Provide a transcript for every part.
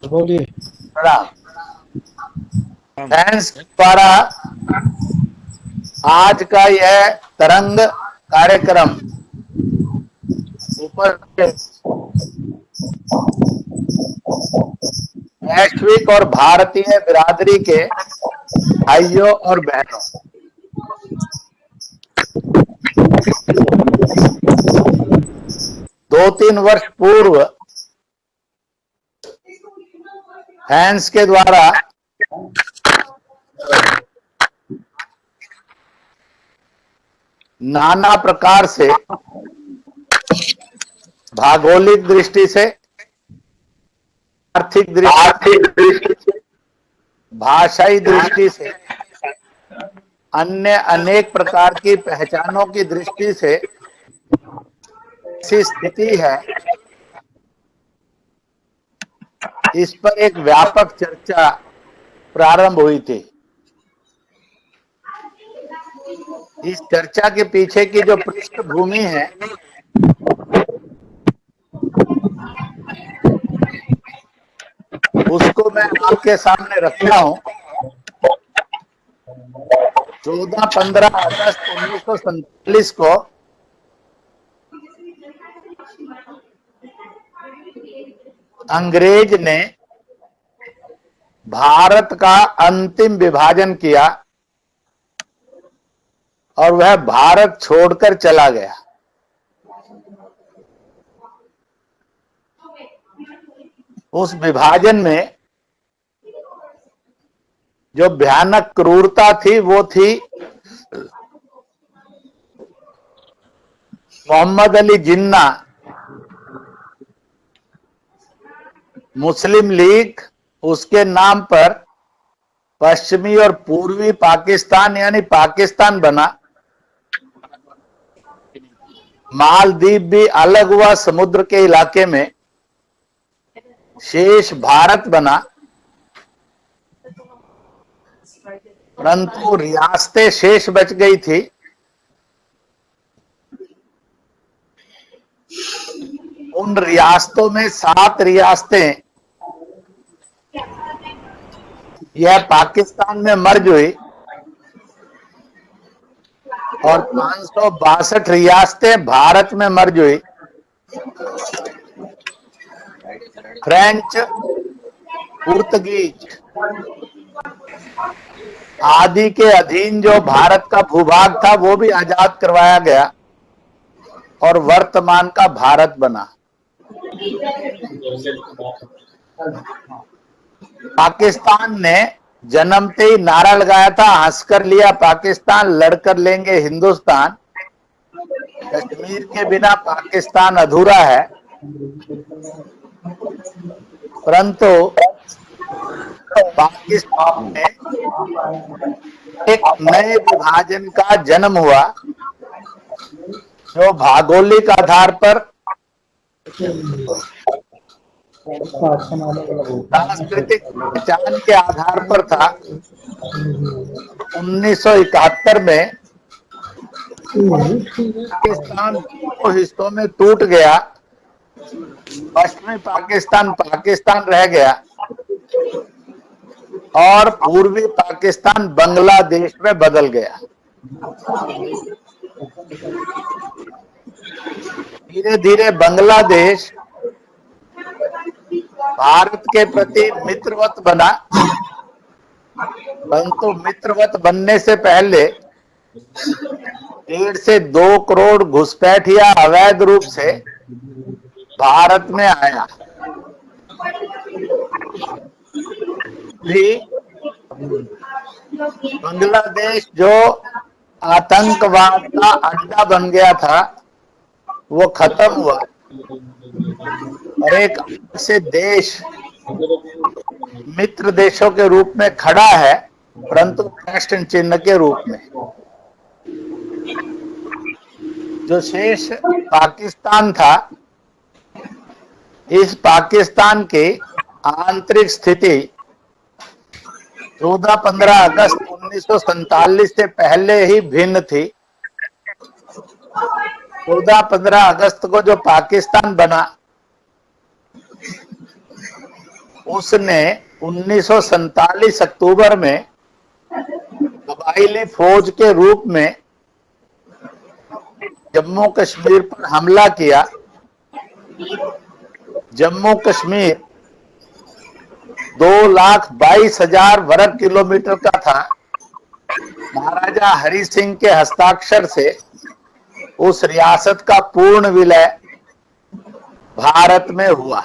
बोलिए। प्रणाम। हम फ्रांस द्वारा आज का यह तरंग कार्यक्रम ऊपर वैश्विक और भारतीय बिरादरी के भाइयों और बहनों, दो तीन वर्ष पूर्व फ्रांस के द्वारा नाना प्रकार से भौगोलिक दृष्टि से, आर्थिक दृष्टि से, भाषाई दृष्टि से, अन्य अनेक प्रकार की पहचानों की दृष्टि से ऐसी स्थिति है, इस पर एक व्यापक चर्चा प्रारंभ हुई थी। इस चर्चा के पीछे की जो पृष्ठभूमि है उसको मैं आपके सामने रखता हूं। 14-15 अगस्त 1947 को अंग्रेज ने भारत का अंतिम विभाजन किया और वह भारत छोड़कर चला गया। उस विभाजन में जो भयानक क्रूरता थी वो थी मोहम्मद अली जिन्ना, मुस्लिम लीग, उसके नाम पर पश्चिमी और पूर्वी पाकिस्तान यानी पाकिस्तान बना। मालदीव भी अलग हुआ समुद्र के इलाके में, शेष भारत बना, परंतु रियासतें शेष बच गई थी। उन रियासतों में 7 रियासतें यह पाकिस्तान में मर्ज हुई और 562 रियासतें भारत में मर्ज हुई। फ्रेंच, पुर्तगीज आदि के अधीन जो भारत का भूभाग था वो भी आजाद करवाया गया और वर्तमान का भारत बना। पाकिस्तान ने जन्मते ही नारा लगाया था, हंसकर लिया पाकिस्तान, लड़कर लेंगे हिंदुस्तान। कश्मीर के बिना पाकिस्तान अधूरा है। परंतु पाकिस्तान में एक नए विभाजन का जन्म हुआ जो भौगोलिक आधार पर, सांस्कृतिक पहचान के आधार पर था। 1971 में पाकिस्तान 2 हिस्सों में टूट गया। पश्चिमी पाकिस्तान पाकिस्तान रह गया और पूर्वी पाकिस्तान बांग्लादेश में बदल गया। धीरे धीरे बांग्लादेश भारत के प्रति मित्रवत बना, परंतु मित्रवत बनने से पहले 1.5 से 2 करोड़ घुसपैठिया अवैध रूप से भारत में आया। भी बांग्लादेश जो आतंकवाद का अड्डा बन गया था वो खत्म हुआ और एक ऐसे देश मित्र देशों के रूप में खड़ा है, परंतु प्रश्न चिन्ह के रूप में। जो शेष पाकिस्तान था, इस पाकिस्तान की आंतरिक स्थिति 14-15 अगस्त 1947 से पहले ही भिन्न थी। 14-15 अगस्त को जो पाकिस्तान बना उसने 1947 अक्टूबर में कबायली फौज के रूप में जम्मू कश्मीर पर हमला किया। जम्मू कश्मीर 2,22,000 वर्ग किलोमीटर का था। महाराजा हरि सिंह के हस्ताक्षर से उस रियासत का पूर्ण विलय भारत में हुआ,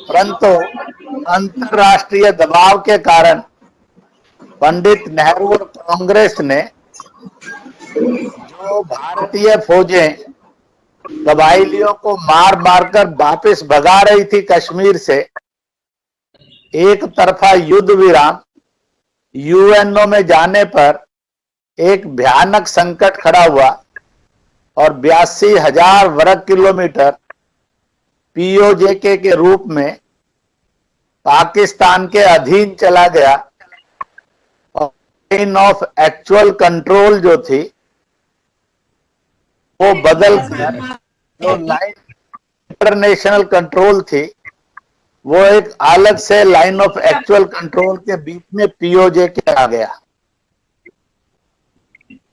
परंतु अंतर्राष्ट्रीय दबाव के कारण पंडित नेहरू और कांग्रेस ने, जो भारतीय फौजें कबायलियों को मार मारकर वापस भगा रही थी कश्मीर से, एक तरफा युद्ध विराम यूएनओ में जाने पर एक भयानक संकट खड़ा हुआ और 82,000 वर्ग किलोमीटर पीओजेके के रूप में पाकिस्तान के अधीन चला गया। और लाइन ऑफ एक्चुअल कंट्रोल जो थी वो बदल कर जो लाइन इंटरनेशनल कंट्रोल थी वो एक अलग से लाइन ऑफ एक्चुअल कंट्रोल के बीच में पीओजेके आ गया,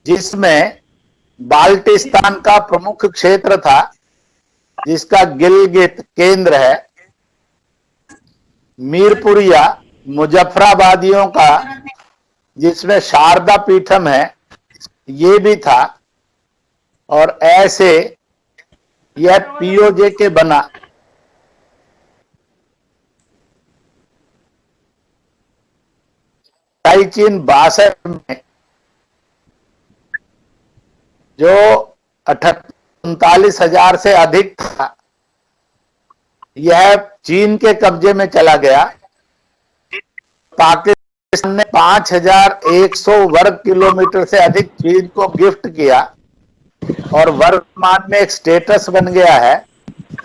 जिसमें बाल्टिस्तान का प्रमुख क्षेत्र था जिसका गिलगित केंद्र है, मीरपुरिया मुजफ्फराबादियों का जिसमें शारदा पीठम है ये भी था। और ऐसे यह पीओजेके बना। चीन 62 में जो 39,000 से अधिक था, यह चीन के कब्जे में चला गया। पाकिस्तान ने 5,100 वर्ग किलोमीटर से अधिक चीन को गिफ्ट किया और वर्तमान में एक स्टेटस बन गया है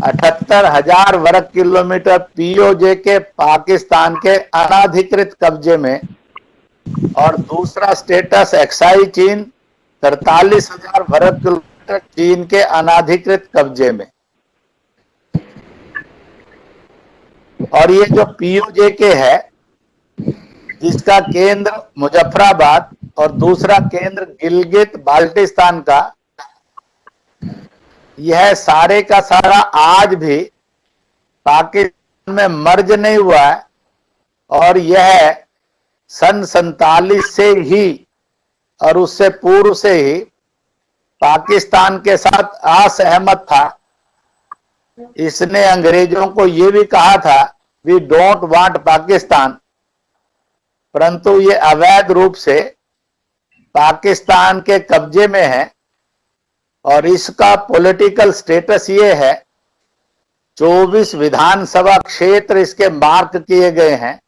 78,000 वर्ग किलोमीटर पीओजेके पाकिस्तान के अनाधिकृत कब्जे में, और दूसरा स्टेटस एक्साई चीन 43,000 वर्ग किलोमीटर चीन के अनाधिकृत कब्जे में। और ये जो पीओजेके है जिसका केंद्र मुजफ्फराबाद और दूसरा केंद्र गिलगित बाल्टिस्तान का, यह सारे का सारा आज भी पाकिस्तान में मर्ज नहीं हुआ है और यह सन 47 से ही और उससे पूर्व से ही पाकिस्तान के साथ असहमत था। इसने अंग्रेजों को यह भी कहा था वी डोंट वांट पाकिस्तान, परंतु ये अवैध रूप से पाकिस्तान के कब्जे में है और इसका पॉलिटिकल स्टेटस ये है 24 विधानसभा क्षेत्र इसके मार्क किए गए हैं।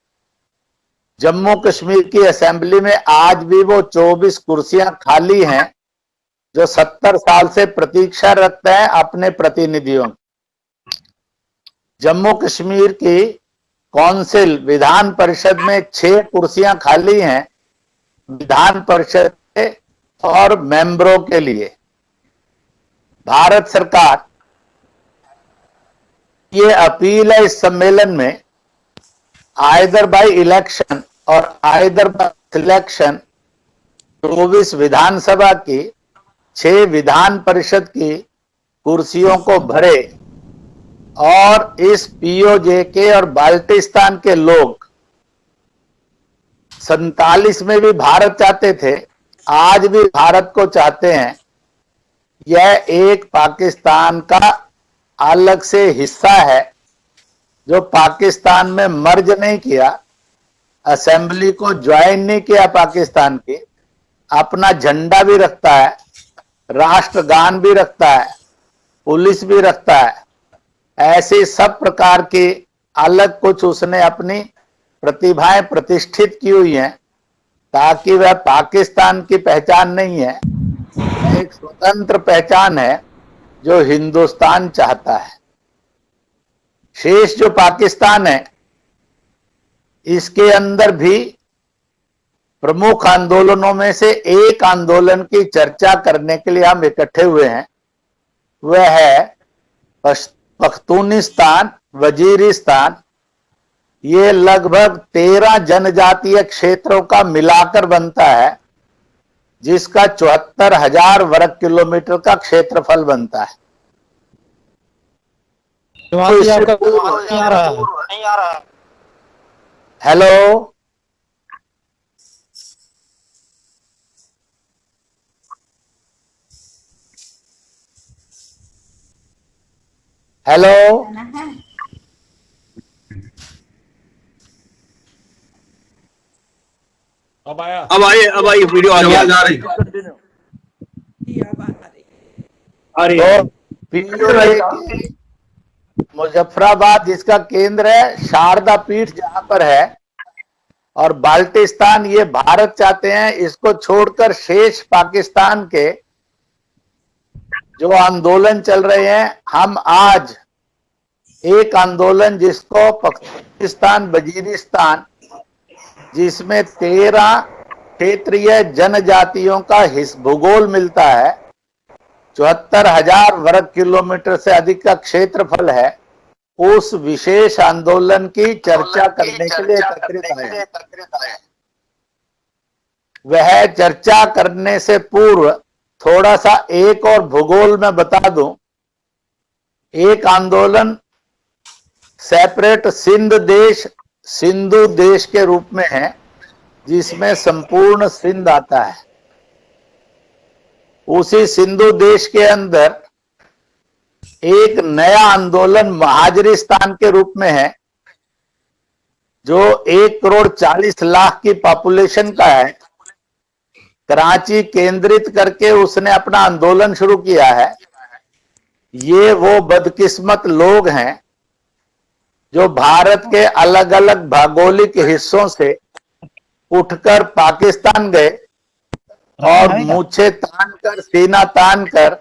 जम्मू कश्मीर की असेंबली में आज भी वो 24 कुर्सियां खाली हैं जो 70 साल से प्रतीक्षा रखते हैं अपने प्रतिनिधियों। जम्मू कश्मीर की काउंसिल विधान परिषद में 6 कुर्सियां खाली हैं विधान परिषद के और मेंबरों के लिए। भारत सरकार ये अपील है इस सम्मेलन में, आइदर बाय इलेक्शन और आइदर बाय सिलेक्शन 24 विधानसभा की 6 विधान परिषद की कुर्सियों को भरे और इस पीओजेके और बाल्टिस्तान के लोग 47 में भी भारत चाहते थे, आज भी भारत को चाहते हैं। यह एक पाकिस्तान का अलग से हिस्सा है जो पाकिस्तान में मर्ज नहीं किया, असेंबली को ज्वाइन नहीं किया पाकिस्तान की, अपना झंडा भी रखता है, राष्ट्रगान भी रखता है, पुलिस भी रखता है। ऐसे सब प्रकार की अलग कुछ उसने अपनी प्रतिभाएं प्रतिष्ठित की हुई हैं ताकि वह पाकिस्तान की पहचान नहीं है, एक स्वतंत्र पहचान है जो हिंदुस्तान चाहता है। शेष जो पाकिस्तान है इसके अंदर भी प्रमुख आंदोलनों में से एक आंदोलन की चर्चा करने के लिए हम इकट्ठे हुए हैं। वह है पख्तूनिस्तान, वजीरिस्तान, ये लगभग 13 जनजातीय क्षेत्रों का मिलाकर बनता है, जिसका 74,000 वर्ग किलोमीटर का क्षेत्रफल बनता है। जवाब जी आपका नहीं आ रहा है। हेलो, हेलो, अब आया। अब आई वीडियो आ रही है। तो पीओजे के मुजफ्फराबाद जिसका केंद्र है, शारदा पीठ जहां पर है, और बाल्टिस्तान ये भारत चाहते हैं इसको छोड़कर शेष पाकिस्तान के जो आंदोलन चल रहे हैं, हम आज एक आंदोलन जिसको पाकिस्तान वजीरिस्तान, जिसमें 13 क्षेत्रीय जनजातियों का भूगोल मिलता है, 74,000 वर्ग किलोमीटर से अधिक का क्षेत्रफल है, उस विशेष आंदोलन की चर्चा करने के लिए एकत्रित आए। वह चर्चा करने से पूर्व थोड़ा सा एक और भूगोल में बता दूं। एक आंदोलन सेपरेट सिंधु देश के रूप में है, जिसमें संपूर्ण सिंध आता है। उसी सिंधु देश के अंदर एक नया आंदोलन महाजरिस्तान के रूप में है, जो 1,40,00,000 की पॉपुलेशन का है। कराची केंद्रित करके उसने अपना आंदोलन शुरू किया है। ये वो बदकिस्मत लोग हैं जो भारत के अलग अलग भौगोलिक हिस्सों से उठकर पाकिस्तान गए और मूछे तान कर, सीना तान कर,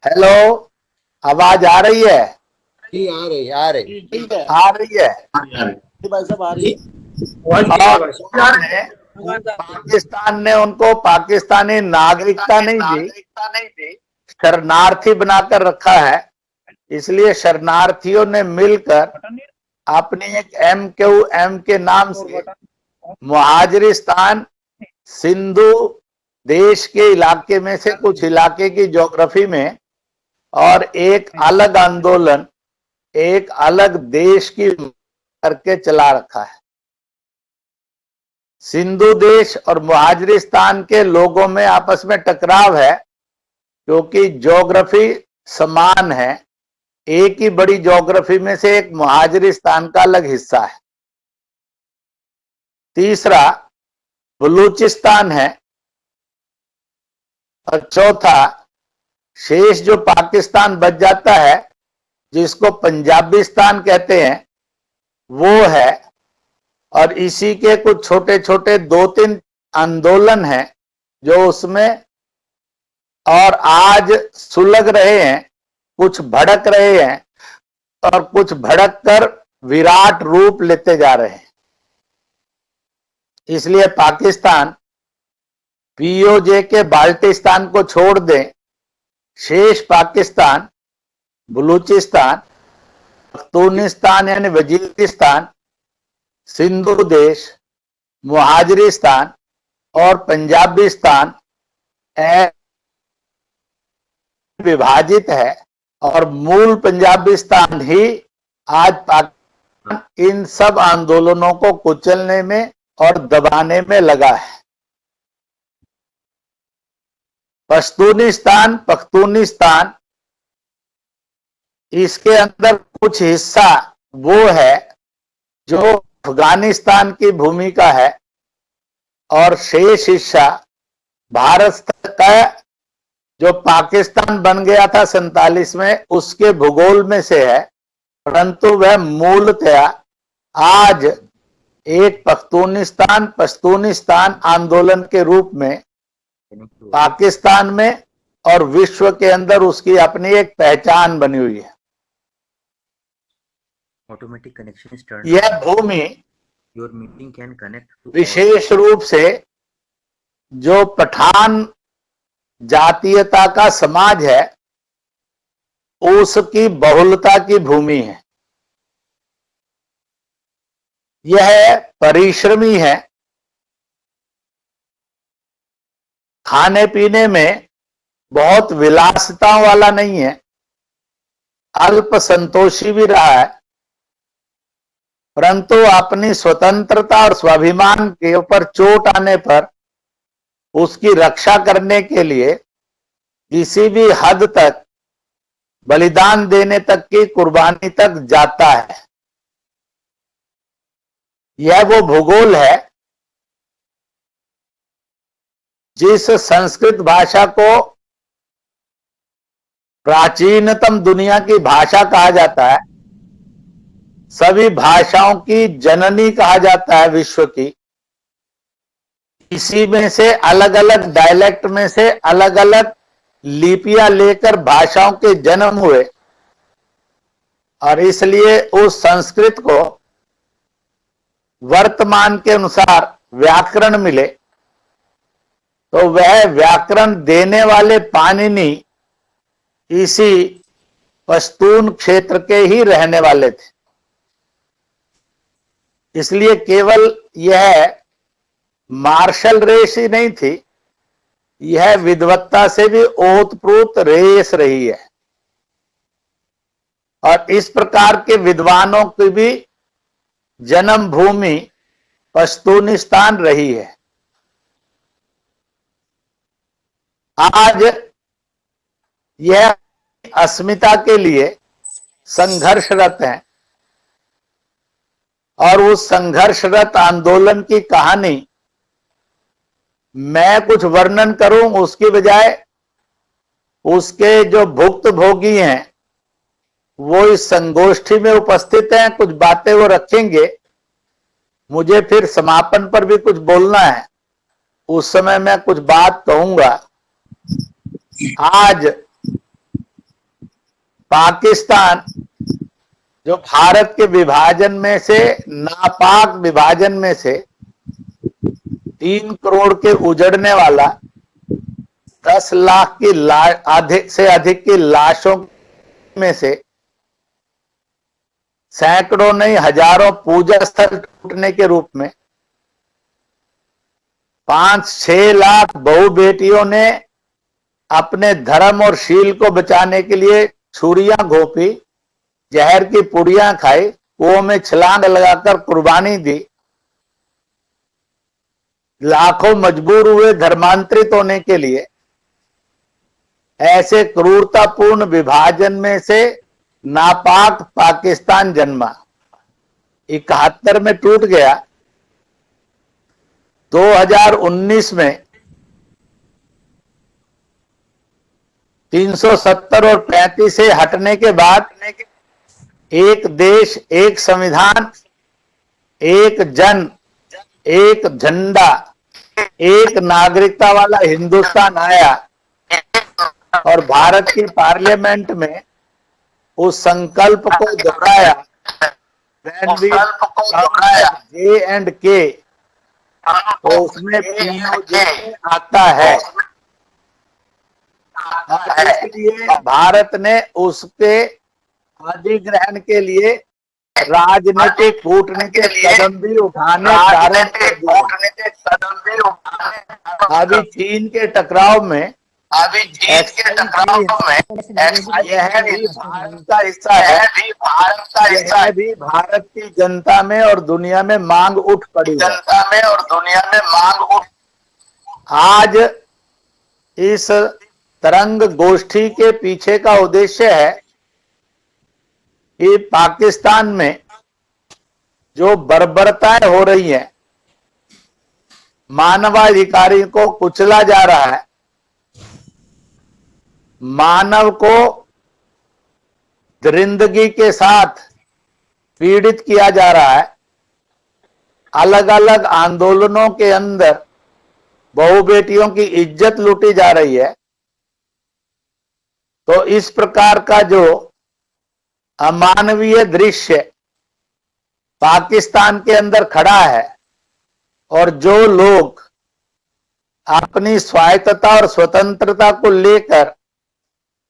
हेलो, आवाज आ रही है? आ रही है। पाकिस्तान ने उनको पाकिस्तानी नागरिकता नहीं दी, शरणार्थी बनाकर रखा है। इसलिए शरणार्थियों ने मिलकर अपनी एक MQM के नाम से मुहाजिरिस्तान, सिंधु देश के इलाके में से कुछ इलाके की ज्योग्राफी में, और एक अलग आंदोलन एक अलग देश की करके चला रखा है। सिंधु देश और मुहाजिरिस्तान के लोगों में आपस में टकराव है, क्योंकि ज्योग्राफी समान है। एक ही बड़ी ज्योग्राफी में से एक मुहाजिरिस्तान का अलग हिस्सा है। तीसरा बलूचिस्तान है, और चौथा शेष जो पाकिस्तान बच जाता है, जिसको पंजाबिस्तान कहते हैं, वो है। और इसी के कुछ छोटे छोटे 2-3 आंदोलन हैं जो उसमें और आज सुलग रहे हैं, कुछ भड़क रहे हैं, और कुछ भड़क कर विराट रूप लेते जा रहे हैं। इसलिए पाकिस्तान पीओजे के बाल्टिस्तान को छोड़ दें, शेष पाकिस्तान, बलूचिस्तान, पख्तूनिस्तान यानी वजीरिस्तान, सिंधु देश, मुहाजिरिस्तान और पंजाबिस्तान विभाजित है, और मूल पंजाबिस्तान ही आज पाकिस्तान इन सब आंदोलनों को कुचलने में और दबाने में लगा है। पख्तूनिस्तान इसके अंदर कुछ हिस्सा वो है जो अफगानिस्तान की भूमिका है, और शेष हिस्सा भारत का जो पाकिस्तान बन गया था 47 में, उसके भूगोल में से है। परंतु वह मूलतया आज एक पश्तूनिस्तान आंदोलन के रूप में पाकिस्तान में और विश्व के अंदर उसकी अपनी एक पहचान बनी हुई है। Automatic connection is turned. यह भूमि योर मीटिंग कैन कनेक्ट विशेष रूप से जो पठान जातीयता का समाज है, उसकी बहुलता की भूमि है। यह परिश्रमी है, खाने पीने में बहुत विलासिताओं वाला नहीं है, अल्प संतोषी भी रहा है, परंतु अपनी स्वतंत्रता और स्वाभिमान के ऊपर चोट आने पर उसकी रक्षा करने के लिए किसी भी हद तक बलिदान देने तक की कुर्बानी तक जाता है। यह वो भूगोल है जिस संस्कृत भाषा को प्राचीनतम दुनिया की भाषा कहा जाता है, सभी भाषाओं की जननी कहा जाता है विश्व की। इसी में से अलग अलग डायलेक्ट में से अलग अलग लिपियां लेकर भाषाओं के जन्म हुए, और इसलिए उस संस्कृत को वर्तमान के अनुसार व्याकरण मिले, तो वह व्याकरण देने वाले पाणिनि इसी पश्तून क्षेत्र के ही रहने वाले थे। इसलिए केवल यह मार्शल रेस ही नहीं थी, यह विद्वत्ता से भी ओतप्रोत रेस रही है, और इस प्रकार के विद्वानों की भी जन्मभूमि पश्तूनिस्तान रही है। आज यह अस्मिता के लिए संघर्षरत हैं, और उस संघर्षरत आंदोलन की कहानी मैं कुछ वर्णन करूं उसकी बजाय उसके जो भुक्तभोगी हैं वो इस संगोष्ठी में उपस्थित हैं, कुछ बातें वो रखेंगे। मुझे फिर समापन पर भी कुछ बोलना है, उस समय मैं कुछ बात कहूंगा। आज पाकिस्तान जो भारत के विभाजन में से, नापाक विभाजन में से 3 करोड़ के उजड़ने वाला 10 लाख की अधिक से अधिक की लाशों में से सैकड़ों नहीं हजारों पूजा स्थल टूटने के रूप में 5-6 लाख बहु बेटियों ने अपने धर्म और शील को बचाने के लिए छुरियां घोंपी, जहर की पुड़ियां खाई, कुओं में छलांग लगाकर कुर्बानी दी। लाखों मजबूर हुए धर्मांतरित होने के लिए। ऐसे क्रूरतापूर्ण विभाजन में से नापाक पाकिस्तान जन्मा, 71 में टूट गया, 2019 में 370 और 35 से हटने के बाद एक देश, एक संविधान, एक जन, एक झंडा, एक नागरिकता वाला हिंदुस्तान आया, और भारत की पार्लियामेंट में उस संकल्प को दोहराया। J&K, तो उसमें POJ आता है, इसलिए भारत ने उसके अधिग्रहण के लिए राजनीतिक कूटनीतिक कदम भी उठाने अभी चीन के टकराव में यह भी भारत का हिस्सा है, यह भी भारत की जनता में और दुनिया में मांग उठ पड़ी है। आज इस तरंग गोष्ठी के पीछे का उद्देश्य है कि पाकिस्तान में जो बर्बरताएं हो रही हैं, मानवाधिकारी को कुचला जा रहा है, मानव को दरिंदगी के साथ पीड़ित किया जा रहा है, अलग अलग आंदोलनों के अंदर बहु बेटियों की इज्जत लूटी जा रही है। तो इस प्रकार का जो अमानवीय दृश्य पाकिस्तान के अंदर खड़ा है, और जो लोग अपनी स्वायत्तता और स्वतंत्रता को लेकर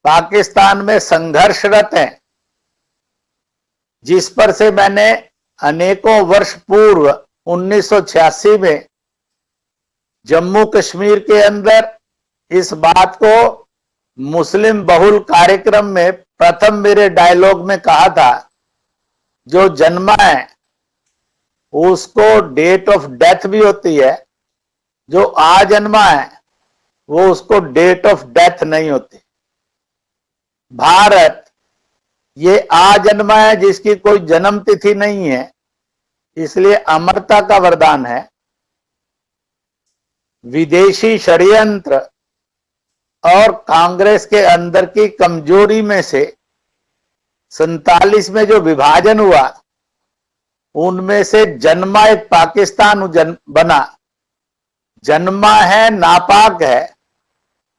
पाकिस्तान में संघर्षरत हैं, जिस पर से मैंने अनेकों वर्ष पूर्व 1986 में जम्मू कश्मीर के अंदर इस बात को मुस्लिम बहुल कार्यक्रम में प्रथम मेरे डायलॉग में कहा था, जो जन्मा है उसको डेट ऑफ डेथ भी होती है, जो आ जन्मा है वो उसको डेट ऑफ डेथ नहीं होती। भारत ये आ जन्मा है जिसकी कोई जन्म तिथि नहीं है, इसलिए अमरता का वरदान है। विदेशी षड्यंत्र और कांग्रेस के अंदर की कमजोरी में से 47 में जो विभाजन हुआ, उनमें से जन्मा एक पाकिस्तान बना। जन्मा है नापाक है,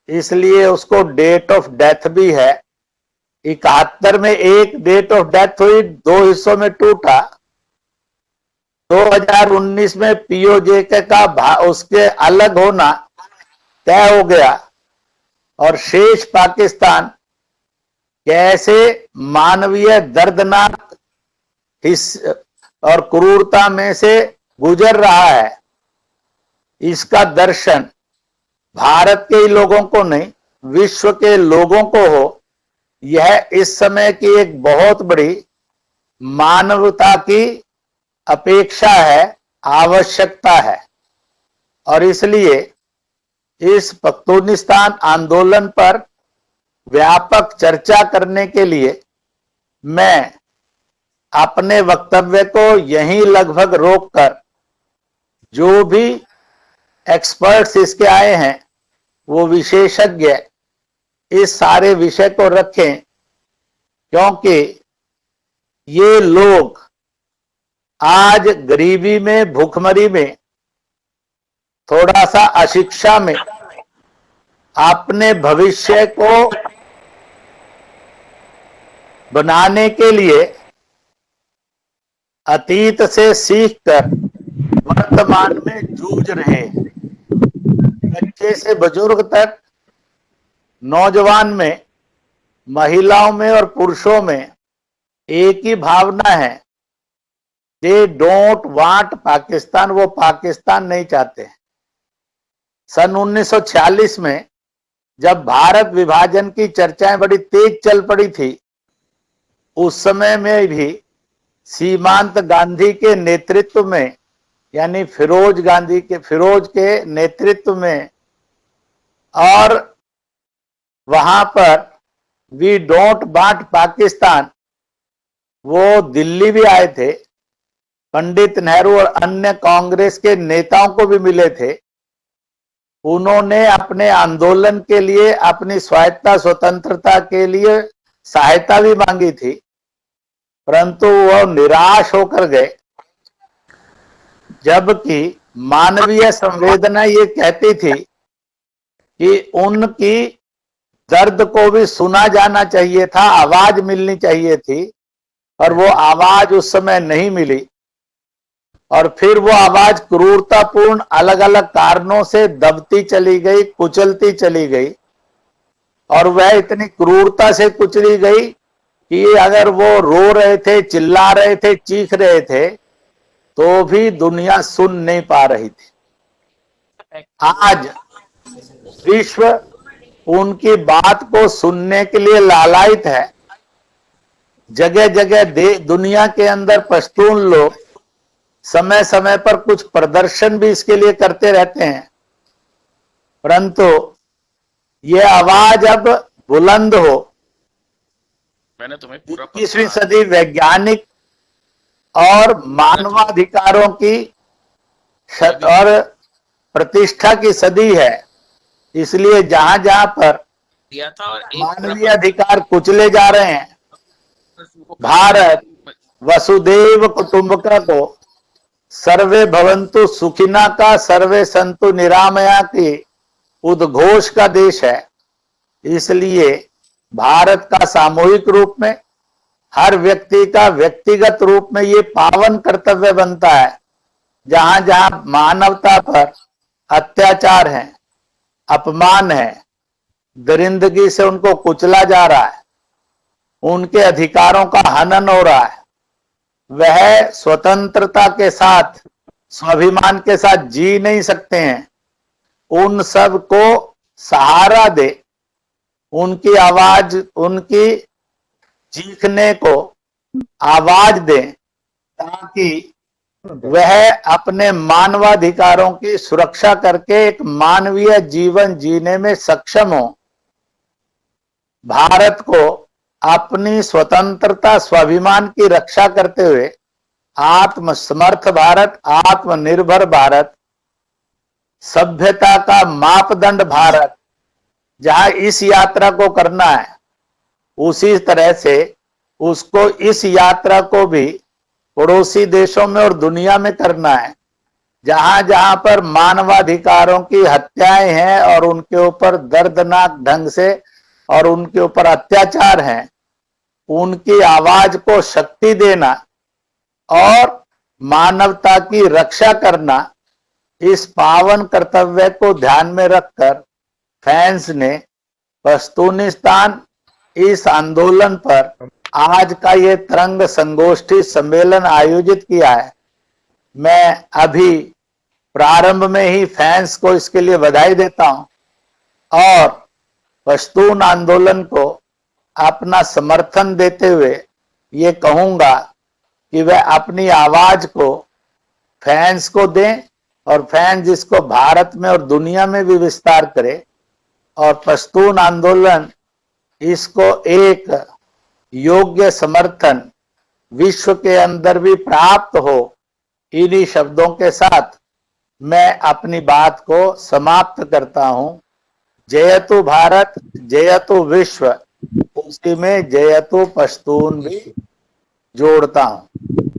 इसलिए उसको डेट ऑफ डेथ भी है। 71 में एक डेट ऑफ डेथ हुई, 2 हिस्सों में टूटा। 2019 में पीओजे का उसके अलग होना तय हो गया और शेष पाकिस्तान कैसे मानवीय दर्दनाक और क्रूरता में से गुजर रहा है, इसका दर्शन भारत के ही लोगों को नहीं, विश्व के लोगों को हो। यह इस समय की एक बहुत बड़ी मानवता की अपेक्षा है, आवश्यकता है। और इसलिए इस पख्तूनिस्तान आंदोलन पर व्यापक चर्चा करने के लिए मैं अपने वक्तव्य को यहीं लगभग रोककर, जो भी एक्सपर्ट्स इसके आए हैं वो विशेषज्ञ इस सारे विषय को रखें, क्योंकि ये लोग आज गरीबी में, भूखमरी में, थोड़ा सा अशिक्षा में अपने भविष्य को बनाने के लिए अतीत से सीखकर वर्तमान में जूझ रहे हैं। बच्चे से बुजुर्ग तक, नौजवान में, महिलाओं में और पुरुषों में एक ही भावना है, दे डोंट वांट पाकिस्तान, वो पाकिस्तान नहीं चाहते। सन 1946 में जब भारत विभाजन की चर्चाएं बड़ी तेज चल पड़ी थी, उस समय में भी सीमांत गांधी के नेतृत्व में, यानी फिरोज के नेतृत्व में, और वहां पर वी डोंट वांट पाकिस्तान, वो दिल्ली भी आए थे, पंडित नेहरू और अन्य कांग्रेस के नेताओं को भी मिले थे। उन्होंने अपने आंदोलन के लिए, अपनी स्वायत्ता स्वतंत्रता के लिए सहायता भी मांगी थी, परंतु वो निराश होकर गए। जबकि मानवीय संवेदना ये कहती थी कि उनकी दर्द को भी सुना जाना चाहिए था, आवाज मिलनी चाहिए थी, और वो आवाज उस समय नहीं मिली। और फिर वो आवाज क्रूरतापूर्ण अलग अलग कारणों से दबती चली गई, कुचलती चली गई, और वह इतनी क्रूरता से कुचली गई कि अगर वो रो रहे थे, चिल्ला रहे थे, चीख रहे थे, तो भी दुनिया सुन नहीं पा रही थी। आज विश्व उनकी बात को सुनने के लिए लालायित है। जगह जगह दुनिया के अंदर पश्तून लोग समय समय पर कुछ प्रदर्शन भी इसके लिए करते रहते हैं, परंतु ये आवाज अब बुलंद हो। मैंने तुम्हें पूरा 21वीं सदी वैज्ञानिक और मानवाधिकारों की और प्रतिष्ठा की सदी है, इसलिए जहां जहां पर दिया था और मानवीय अधिकार कुचले जा रहे हैं, भारत वसुदेव कुटुंबकम को, सर्वे भवन्तु सुखिना का, सर्वे संतु निरामया की उद्घोष का देश है। इसलिए भारत का सामूहिक रूप में, हर व्यक्ति का व्यक्तिगत रूप में ये पावन कर्तव्य बनता है, जहां जहां मानवता पर अत्याचार है, अपमान है, दरिंदगी से उनको कुचला जा रहा है, उनके अधिकारों का हनन हो रहा है, वह स्वतंत्रता के साथ, स्वाभिमान के साथ जी नहीं सकते हैं, उन सब को सहारा दे, उनकी आवाज, उनकी चीखने को आवाज दे, ताकि वह अपने मानवाधिकारों की सुरक्षा करके एक मानवीय जीवन जीने में सक्षम हो। भारत को अपनी स्वतंत्रता, स्वाभिमान की रक्षा करते हुए आत्मसमर्थ भारत, आत्मनिर्भर भारत, सभ्यता का मापदंड भारत, जहां इस यात्रा को करना है, उसी तरह से उसको इस यात्रा को भी पड़ोसी देशों में और दुनिया में करना है। जहां जहां पर मानवाधिकारों की हत्याएं हैं और उनके ऊपर दर्दनाक ढंग से और उनके ऊपर अत्याचार हैं, उनकी आवाज को शक्ति देना और मानवता की रक्षा करना, इस पावन कर्तव्य को ध्यान में रखकर फैंस ने पश्तूनिस्तान इस आंदोलन पर आज का ये तरंग संगोष्ठी सम्मेलन आयोजित किया है। मैं अभी प्रारंभ में ही फैंस को इसके लिए बधाई देता हूं और पश्तून आंदोलन को अपना समर्थन देते हुए ये कहूंगा कि वह अपनी आवाज को फैंस को दें और फैंस इसको भारत में और दुनिया में भी विस्तार करे और पश्तून आंदोलन इसको एक योग्य समर्थन विश्व के अंदर भी प्राप्त हो। इन्हीं शब्दों के साथ मैं अपनी बात को समाप्त करता हूं। जयतु भारत, जयतु विश्व, उसी में जयतु पश्तून भी जोड़ता हूं।